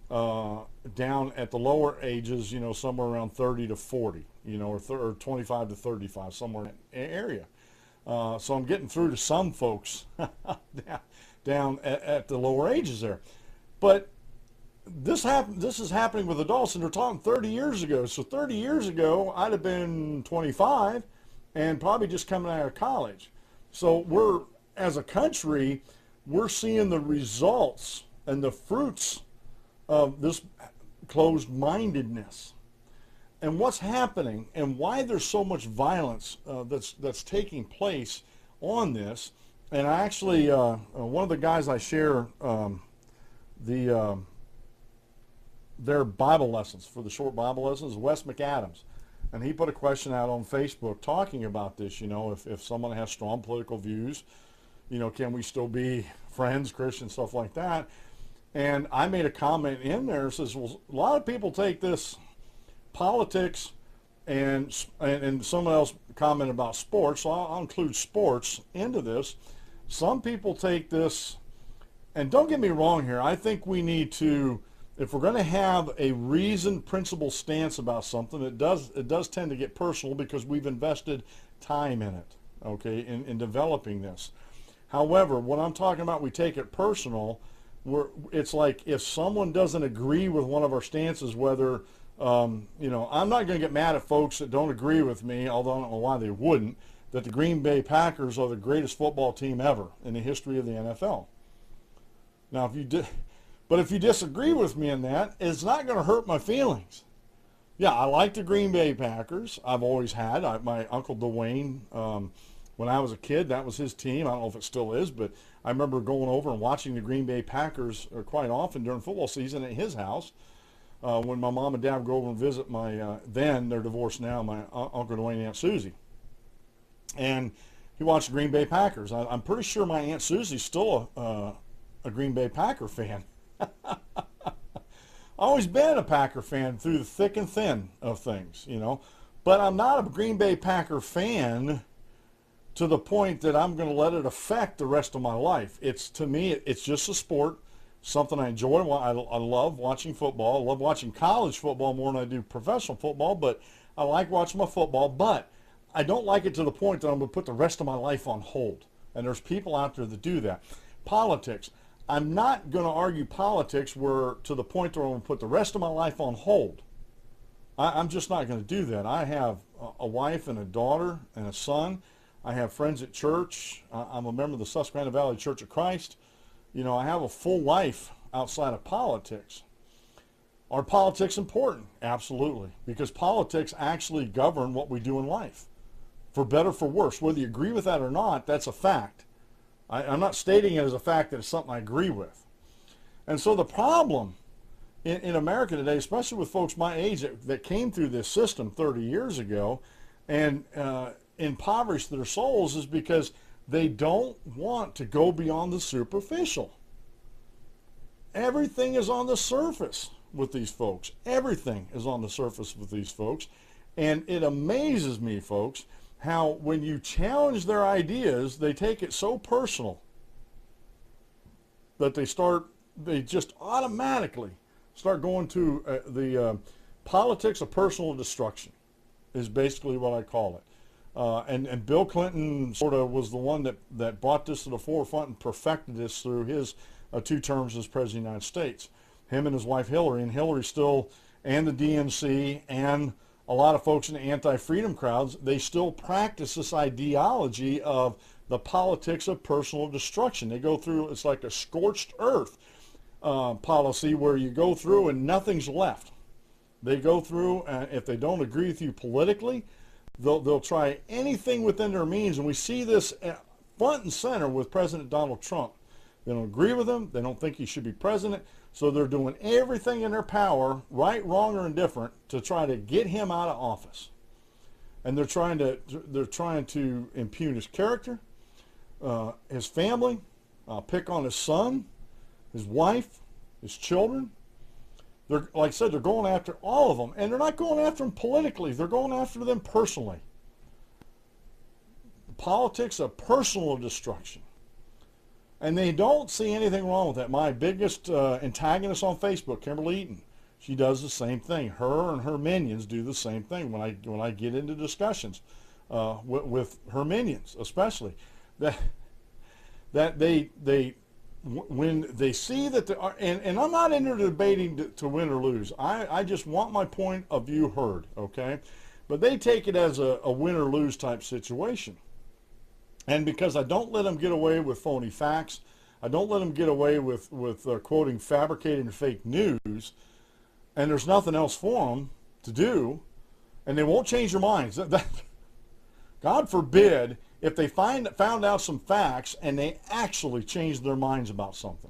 down at the lower ages, somewhere around 30 to 40, or 25 to 35, somewhere in that area. So I'm getting through to some folks down at the lower ages there. But this is happening with adults, and they're talking 30 years ago. So 30 years ago, I'd have been 25 and probably just coming out of college. So as a country, we're seeing the results and the fruits of this closed-mindedness. And what's happening and why there's so much violence that's taking place on this. And I actually, one of the guys I share their Bible lessons, for the short Bible lessons, Wes McAdams. And he put a question out on Facebook talking about this, if someone has strong political views, can we still be friends, Christians, stuff like that. And I made a comment in there that says, well, a lot of people take this politics and someone else commented about sports, so I'll include sports into this. Some people take this, and don't get me wrong here, I think we need to, if we're going to have a reasoned, principled stance about something, it does tend to get personal because we've invested time in it, okay, in developing this. However, when I'm talking about we take it personal, it's like if someone doesn't agree with one of our stances, whether, I'm not going to get mad at folks that don't agree with me, although I don't know why they wouldn't, that the Green Bay Packers are the greatest football team ever in the history of the NFL. Now, if you disagree with me in that, it's not going to hurt my feelings. Yeah, I like the Green Bay Packers. I've always had. My Uncle Dwayne, when I was a kid, that was his team. I don't know if it still is, but I remember going over and watching the Green Bay Packers quite often during football season at his house. When my mom and dad would go over and visit my, then they're divorced now, my Uncle Dwayne and Aunt Susie. And he watched the Green Bay Packers. I'm pretty sure my Aunt Susie's still a Green Bay Packer fan. I've always been a Packer fan through the thick and thin of things, But I'm not a Green Bay Packer fan to the point that I'm going to let it affect the rest of my life. To me, it's just a sport, something I enjoy. I love watching football. I love watching college football more than I do professional football, but I like watching my football. But I don't like it to the point that I'm going to put the rest of my life on hold. And there's people out there that do that. Politics. I'm not going to argue politics to the point where I'm going to put the rest of my life on hold. I'm just not going to do that. I have a wife and a daughter and a son. I have friends at church. I'm a member of the Susquehanna Valley Church of Christ. I have a full life outside of politics. Are politics important? Absolutely. Because politics actually govern what we do in life. For better, for worse. Whether you agree with that or not, that's a fact. I'm not stating it as a fact that it's something I agree with. And so the problem in America today, especially with folks my age that came through this system 30 years ago and impoverished their souls, is because they don't want to go beyond the superficial. Everything is on the surface with these folks. Everything is on the surface with these folks. And it amazes me, folks, how when you challenge their ideas, they take it so personal that they just automatically start going to the politics of personal destruction is basically what I call it. And Bill Clinton sort of was the one that brought this to the forefront and perfected this through his 2 terms as President of the United States. Him and his wife Hillary, and Hillary still, and the DNC, and a lot of folks in the anti-freedom crowds, they still practice this ideology of the politics of personal destruction. They go through, it's like a scorched earth policy where you go through and nothing's left. They go through, if they don't agree with you politically, they'll try anything within their means, and we see this front and center with President Donald Trump. They don't agree with him. They don't think he should be president. So they're doing everything in their power, right, wrong, or indifferent, to try to get him out of office. And they're trying to impugn his character, his family, pick on his son, his wife, his children. They're, like I said, they're going after all of them, and they're not going after them politically. They're going after them personally. The politics of personal destruction. And they don't see anything wrong with that. My biggest antagonist on Facebook, Kimberly Eaton, she does the same thing. Her and her minions do the same thing when I get into discussions with her minions, especially. That when they see that and I'm not into debating to win or lose. I just want my point of view heard, okay? But they take it as a win or lose type situation. And because I don't let them get away with phony facts, I don't let them get away with quoting fabricated and fake news, and there's nothing else for them to do, and they won't change their minds. God forbid if they found out some facts and they actually changed their minds about something.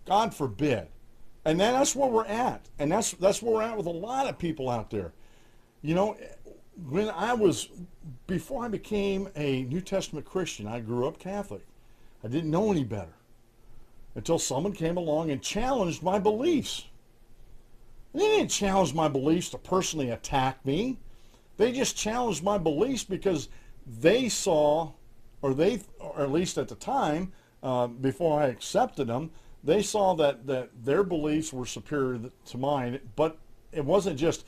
God forbid. And then that's where we're at. And that's where we're at with a lot of people out there. You know, before I became a New Testament Christian, I grew up Catholic. I didn't know any better until someone came along and challenged my beliefs. They didn't challenge my beliefs to personally attack me. They just challenged my beliefs because they saw, or at least at the time, before I accepted them, they saw that their beliefs were superior to mine. But it wasn't just,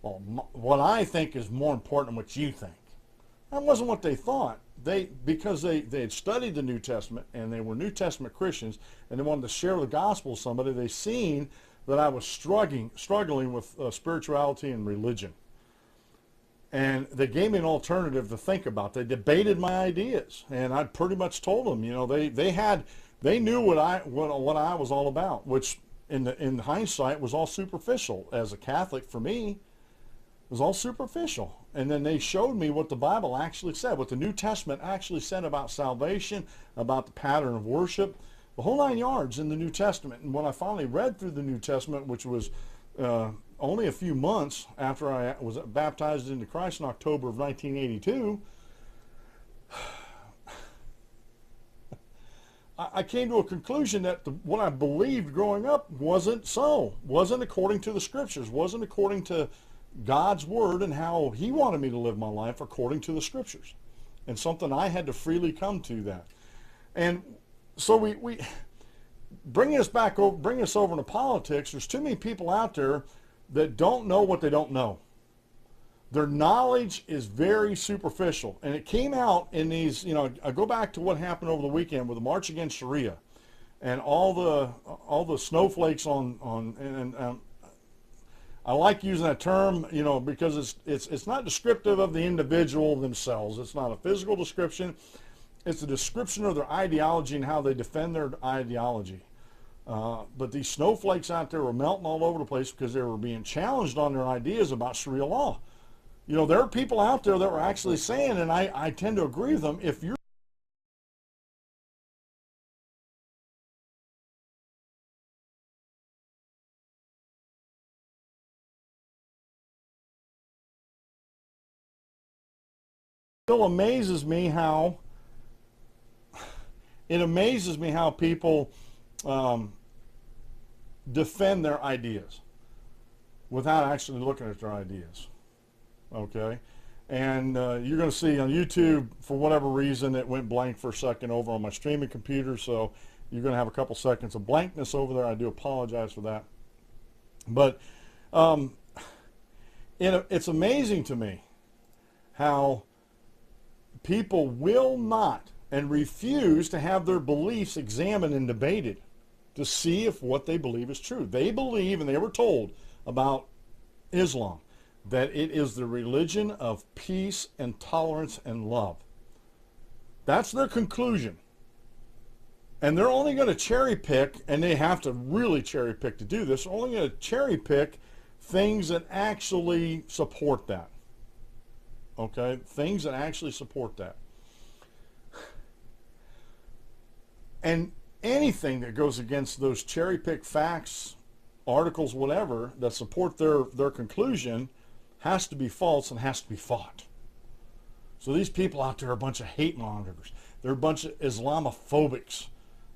well, what I think is more important than what you think. That wasn't what they thought. Because they had studied the New Testament and they were New Testament Christians and they wanted to share the gospel with somebody, they seen that I was struggling with spirituality and religion. And they gave me an alternative to think about. They debated my ideas, and I pretty much told them, you know, they knew what I was all about, which in hindsight was all superficial. As a Catholic, for me, it was all superficial. And then they showed me what the Bible actually said, what the New Testament actually said about salvation, about the pattern of worship, the whole 9 yards in the New Testament. And when I finally read through the New Testament, which was only a few months after I was baptized into Christ in October of 1982, I came to a conclusion that what I believed growing up wasn't according to the Scriptures, wasn't according to God's Word and how He wanted me to live my life according to the Scriptures. And something I had to freely come to that. And so we bring us over into politics. There's too many people out there that don't know what they don't know. Their knowledge is very superficial. And it came out in these, you know, I go back to what happened over the weekend with the March Against Sharia and all the snowflakes on I like using that term, you know, because it's not descriptive of the individual themselves. It's not a physical description. It's a description of their ideology and how they defend their ideology. But these snowflakes out there were melting all over the place because they were being challenged on their ideas about Sharia law. You know, there are people out there that were actually saying, and I tend to agree with them, if you're still amazes me how people defend their ideas without actually looking at their ideas. Okay, and you're going to see on YouTube, for whatever reason, it went blank for a second over on my streaming computer, so you're going to have a couple seconds of blankness over there. I do apologize for that. But it's amazing to me how people will not and refuse to have their beliefs examined and debated to see if what they believe is true. They believe, and they were told about Islam, that it is the religion of peace and tolerance and love. That's their conclusion. And they're only going to cherry pick, and they have to really cherry pick to do this, they're only going to cherry pick things that actually support that. Okay? Things that actually support that. And anything that goes against those cherry pick facts, articles, whatever, that support their conclusion has to be false and has to be fought. So these people out there are a bunch of hate mongers. They're a bunch of Islamophobics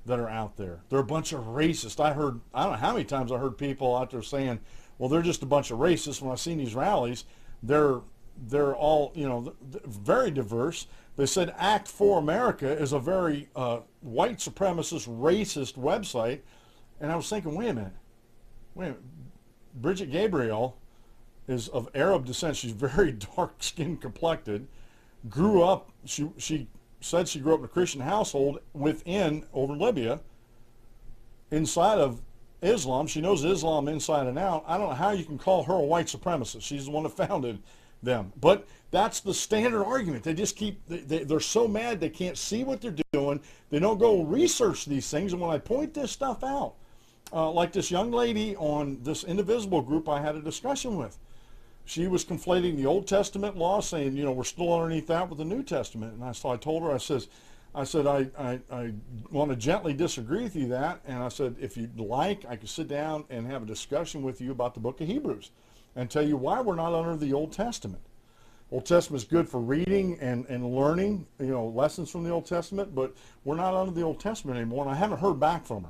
that are out there. They're a bunch of racists. I don't know how many times I heard people out there saying, well, they're just a bunch of racists. When I've seen these rallies, they're all, very diverse. They said Act for America is a very white supremacist, racist website. And I was thinking, wait a minute. Bridget Gabriel is of Arab descent. She's very dark-skinned complected. Grew up, she said she grew up in a Christian household over Libya, inside of Islam. She knows Islam inside and out. I don't know how you can call her a white supremacist. She's the one that founded them. But that's the standard argument. They just they're so mad they can't see what they're doing. They don't go research these things. And when I point this stuff out, like this young lady on this Indivisible group I had a discussion with, she was conflating the Old Testament law, saying, we're still underneath that with the New Testament. And I told her, I said, I want to gently disagree with you that. And I said, if you'd like, I could sit down and have a discussion with you about the book of Hebrews and tell you why we're not under the Old Testament. Old Testament is good for reading and learning, lessons from the Old Testament, but we're not under the Old Testament anymore. And I haven't heard back from her.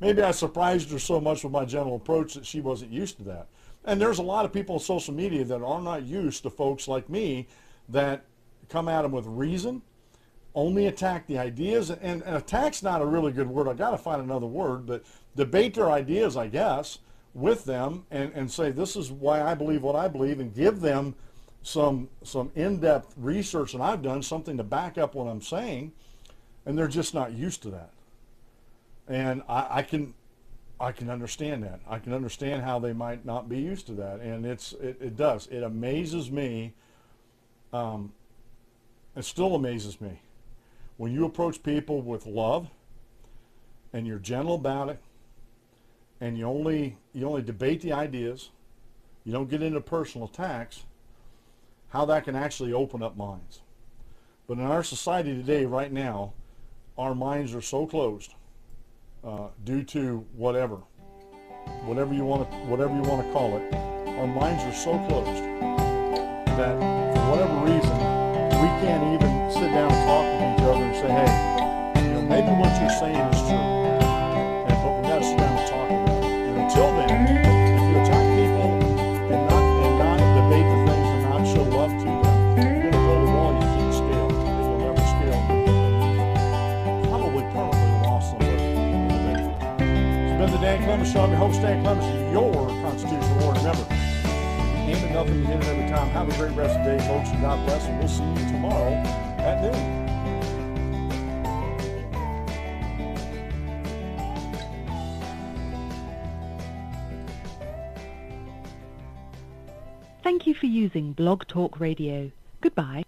Maybe I surprised her so much with my general approach that she wasn't used to that. And there's a lot of people on social media that are not used to folks like me that come at them with reason, only attack the ideas. And attack's not a really good word. I got to find another word, but debate their ideas, I guess, with them and say, this is why I believe what I believe, and give them some in-depth research that I've done, something to back up what I'm saying. And they're just not used to that. And I can understand that. I can understand how they might not be used to that. And it does. It amazes me. It still amazes me when you approach people with love and you're gentle about it, and you only debate the ideas, you don't get into personal attacks, how that can actually open up minds. But in our society today, right now, our minds are so closed. Due to whatever you want to call it, our minds are so closed that for whatever reason we can't even sit down and talk with each other and say, hey, maybe what you're saying is true, but we got to sit down and talk about it. And until then, if you attack people and not debate the things and not show love to them, you're going to build a wall you can't scale. You'll never scale. Probably permanently lost somebody. It's been the Dan Clemens Show. I'm your host, Dan Clemens, your constitutional warrior. Remember, you aim at nothing, you hit it every time. Have a great rest of the day, folks, and God bless, and we'll see you tomorrow at noon. Thank you for using Blog Talk Radio. Goodbye.